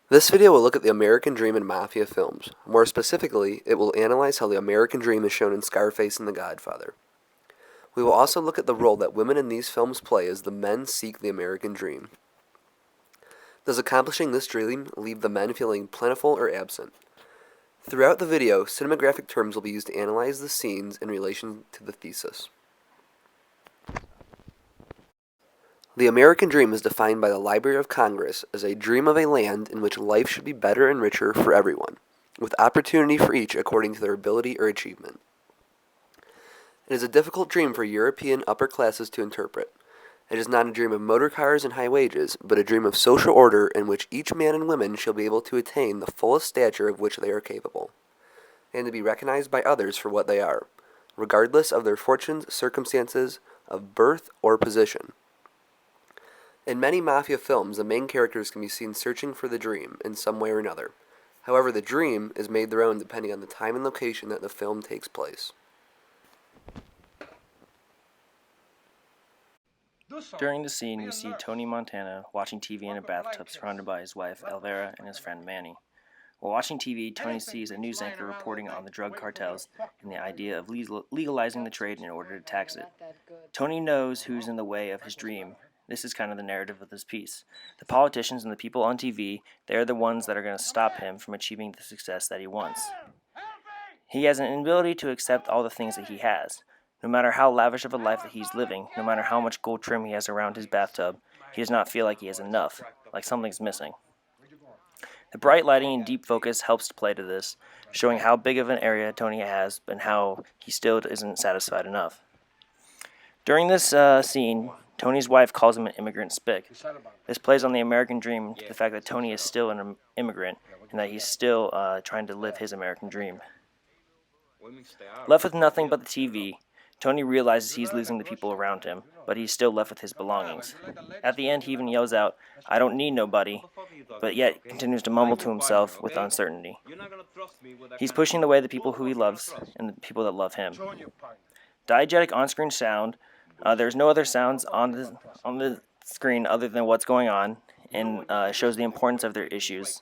This video will look at the American Dream in Mafia films. More specifically, it will analyze how the American Dream is shown in Scarface and The Godfather. We will also look at the role that women in these films play as the men seek the American Dream. Does accomplishing this dream leave the men feeling plentiful or absent? Throughout the video, cinematographic terms will be used to analyze the scenes in relation to the thesis. The American Dream is defined by the Library of Congress as a dream of a land in which life should be better and richer for everyone, with opportunity for each according to their ability or achievement. It is a difficult dream for European upper classes to interpret. It is not a dream of motor cars and high wages, but a dream of social order in which each man and woman shall be able to attain the fullest stature of which they are capable, and to be recognized by others for what they are, regardless of their fortunes, circumstances, of birth, or position. In many Mafia films, the main characters can be seen searching for the dream in some way or another. However, the dream is made their own depending on the time and location that the film takes place. During the scene, we see Tony Montana watching TV in a bathtub surrounded by his wife, Elvira, and his friend Manny. While watching TV, Tony sees a news anchor reporting on the drug cartels and the idea of legalizing the trade in order to tax it. Tony knows who's in the way of his dream. This is kind of the narrative of this piece. The politicians and the people on TV, they're the ones that are going to stop him from achieving the success that he wants. He has an inability to accept all the things that he has. No matter how lavish of a life that he's living, no matter how much gold trim he has around his bathtub, he does not feel like he has enough, like something's missing. The bright lighting and deep focus helps to play to this, showing how big of an area Tony has and how he still isn't satisfied enough. During this scene, Tony's wife calls him an immigrant spick. This plays on the American dream, the fact that Tony is still an immigrant and that he's still trying to live his American dream. Left with nothing but the TV, Tony realizes he's losing the people around him, but he's still left with his belongings. At the end, he even yells out, "I don't need nobody," but yet continues to mumble to himself with uncertainty. He's pushing away the people who he loves and the people that love him. Diegetic on-screen sound. There's no other sounds on the screen other than what's going on, and shows the importance of their issues.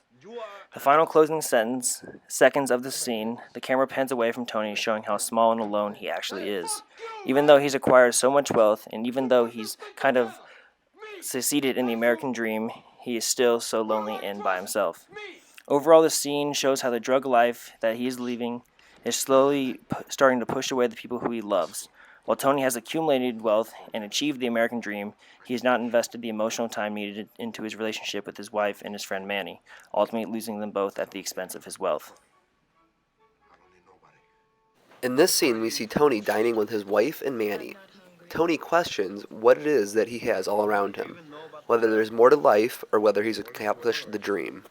The final closing seconds of the scene, the camera pans away from Tony, showing how small and alone he actually is. Even though he's acquired so much wealth, and even though he's kind of succeeded in the American dream, he is still so lonely and by himself. Overall, the scene shows how the drug life that he is leaving is slowly starting to push away the people who he loves. While Tony has accumulated wealth and achieved the American dream, he has not invested the emotional time needed into his relationship with his wife and his friend Manny, ultimately losing them both at the expense of his wealth. In this scene, we see Tony dining with his wife and Manny. Tony questions what it is that he has all around him, whether there's more to life or whether he's accomplished the dream.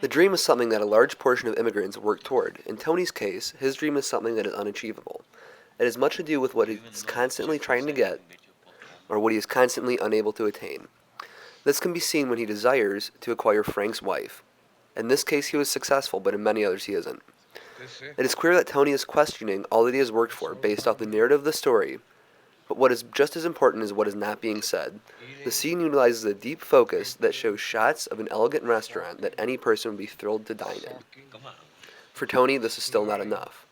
The dream is something that a large portion of immigrants work toward. In Tony's case, his dream is something that is unachievable. It has much to do with what he is constantly trying to get, or what he is constantly unable to attain. This can be seen when he desires to acquire Frank's wife. In this case, he was successful, but in many others he isn't. It is clear that Tony is questioning all that he has worked for based off the narrative of the story, but what is just as important is what is not being said. The scene utilizes a deep focus that shows shots of an elegant restaurant that any person would be thrilled to dine in. For Tony, this is still not enough.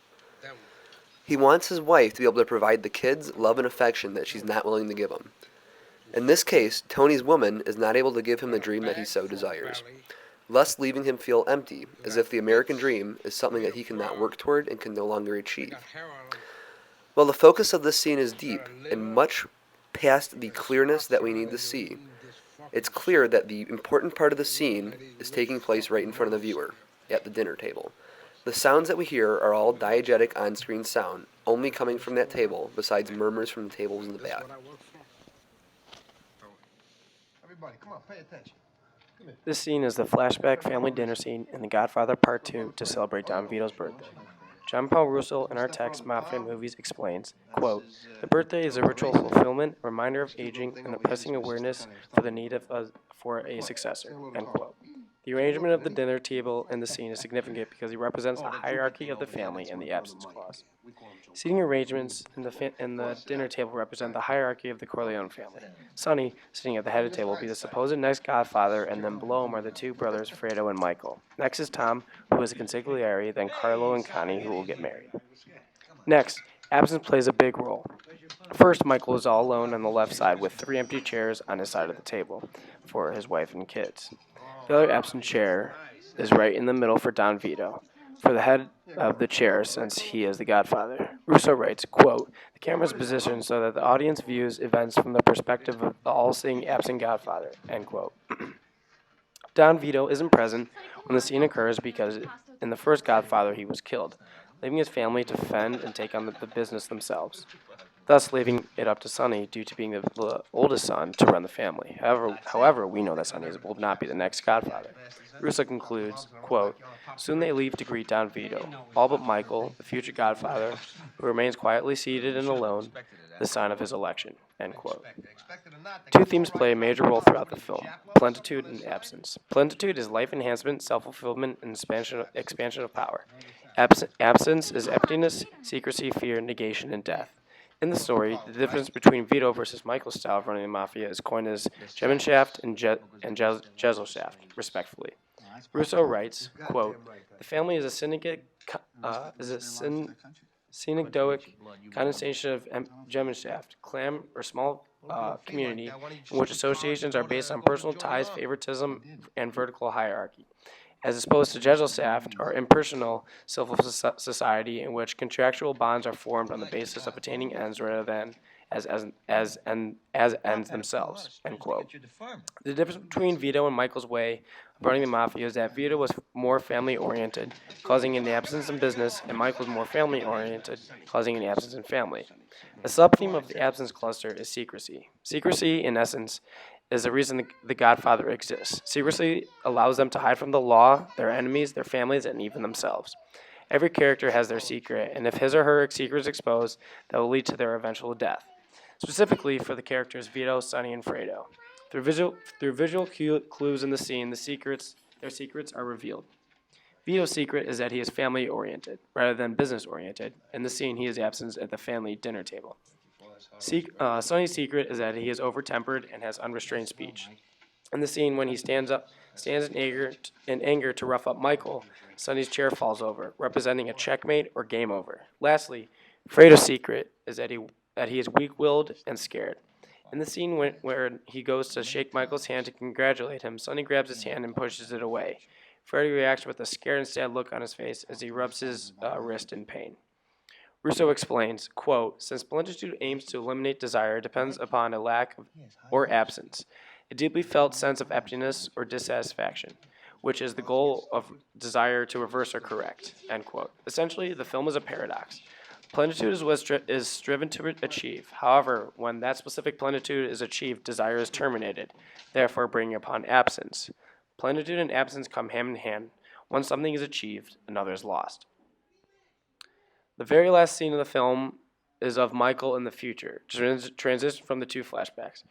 He wants his wife to be able to provide the kids love and affection that she's not willing to give him. In this case, Tony's woman is not able to give him the dream that he so desires, thus leaving him feel empty, as if the American dream is something that he cannot work toward and can no longer achieve. While the focus of this scene is deep and much past the clearness that we need to see, it's clear that the important part of the scene is taking place right in front of the viewer, at the dinner table. The sounds that we hear are all diegetic on-screen sound, only coming from that table, besides murmurs from the tables in the back. This scene is the flashback family dinner scene in The Godfather Part 2 to celebrate Don Vito's birthday. John Paul Russo in our text Mafia Movies explains, quote, "The birthday is a ritual fulfillment, a reminder of aging, and a pressing awareness for the need for a successor," end quote. The arrangement of the dinner table in the scene is significant because it represents the hierarchy of the family and the absence clause. Seating arrangements in the dinner table represent the hierarchy of the Corleone family. Sonny, sitting at the head of the table, will be the supposed next godfather, and then below him are the two brothers, Fredo and Michael. Next is Tom, who is a consigliere, then Carlo and Connie, who will get married. Next, absence plays a big role. First, Michael is all alone on the left side with 3 empty chairs on his side of the table for his wife and kids. The other absent chair is right in the middle for Don Vito, for the head of the chair since he is the godfather. Russo writes, quote, "The camera is positioned so that the audience views events from the perspective of the all-seeing absent godfather," end quote. Don Vito isn't present when the scene occurs because in the first Godfather he was killed, leaving his family to fend and take on the business themselves, thus leaving it up to Sonny, due to being the oldest son, to run the family. However, we know that Sonny will not be the next Godfather. Russo concludes, quote, "Soon they leave to greet Don Vito, all but Michael, the future Godfather, who remains quietly seated and alone, the sign of his election," end quote. Two themes play a major role throughout the film: plenitude and absence. Plenitude is life enhancement, self-fulfillment, and expansion of power. Absence is emptiness, secrecy, fear, negation, and death. In the story, the difference between Vito versus Michael's style of running the Mafia is coined as Gemeinschaft and Gesellschaft, respectively. Russo writes, quote, "The family is a synecdoche condensation of Gemeinschaft, clan or small community in which associations are based on personal ties, favoritism, and vertical hierarchy, as opposed to Gesellschaft, or impersonal civil society, in which contractual bonds are formed on the basis of attaining ends rather than as ends themselves," end quote. The difference between Vito and Michael's way of running the Mafia is that Vito was more family-oriented, causing an absence in business, and Michael was more family-oriented, causing an absence in family. A sub-theme of the absence cluster is secrecy. Secrecy, in essence, is the reason the Godfather exists. Secrecy allows them to hide from the law, their enemies, their families, and even themselves. Every character has their secret, and if his or her secret is exposed, that will lead to their eventual death. Specifically for the characters Vito, Sonny, and Fredo. Through visual clues in the scene, their secrets are revealed. Vito's secret is that he is family-oriented, rather than business-oriented. In the scene, he is absent at the family dinner table. Sonny's secret is that he is over-tempered and has unrestrained speech. In the scene, when he stands in anger to rough up Michael, Sonny's chair falls over, representing a checkmate or game over. Lastly, Fredo's secret is that he is weak-willed and scared. In the scene where he goes to shake Michael's hand to congratulate him, Sonny grabs his hand and pushes it away. Fredo reacts with a scared and sad look on his face as he rubs his wrist in pain. Russo explains, quote, "Since plenitude aims to eliminate desire, it depends upon a lack of or absence, a deeply felt sense of emptiness or dissatisfaction, which is the goal of desire to reverse or correct," end quote. Essentially, the film is a paradox. Plenitude is what is striven to achieve. However, when that specific plenitude is achieved, desire is terminated, therefore bringing upon absence. Plenitude and absence come hand in hand. Once something is achieved, another is lost. The very last scene of the film is of Michael in the future, transition from the two flashbacks.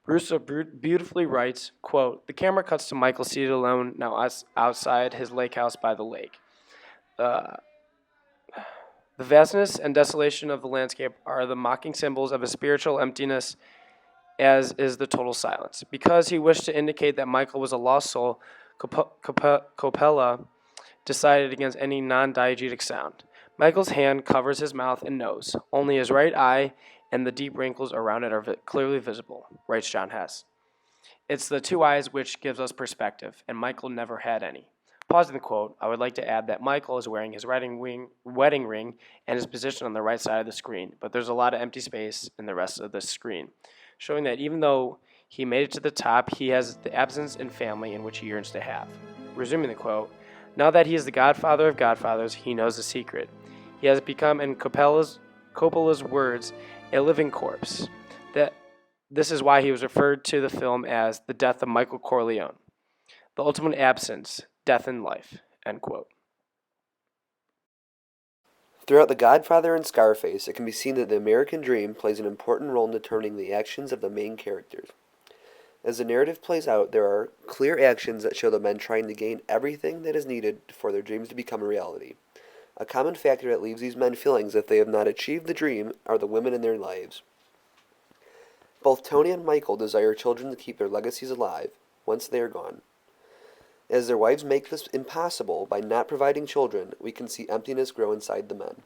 Russo beautifully writes, quote, "The camera cuts to Michael seated alone, now outside his lake house by the lake. The vastness and desolation of the landscape are the mocking symbols of a spiritual emptiness, as is the total silence. Because he wished to indicate that Michael was a lost soul, Coppola decided against any non-diegetic sound. Michael's hand covers his mouth and nose. Only his right eye and the deep wrinkles around it are clearly visible," writes John Hess. "It's the two eyes which gives us perspective, and Michael never had any." Pausing the quote, I would like to add that Michael is wearing his wedding ring and is positioned on the right side of the screen, but there's a lot of empty space in the rest of the screen, showing that even though he made it to the top, he has the absence and family in which he yearns to have. Resuming the quote, "Now that he is the godfather of godfathers, he knows the secret. He has become, in Coppola's words, a living corpse. This is why he was referred to the film as The Death of Michael Corleone. The ultimate absence, death in life," end quote. Throughout The Godfather and Scarface, it can be seen that the American dream plays an important role in determining the actions of the main characters. As the narrative plays out, there are clear actions that show the men trying to gain everything that is needed for their dreams to become a reality. A common factor that leaves these men feeling as if they have not achieved the dream are the women in their lives. Both Tony and Michael desire children to keep their legacies alive once they are gone. As their wives make this impossible by not providing children, we can see emptiness grow inside the men.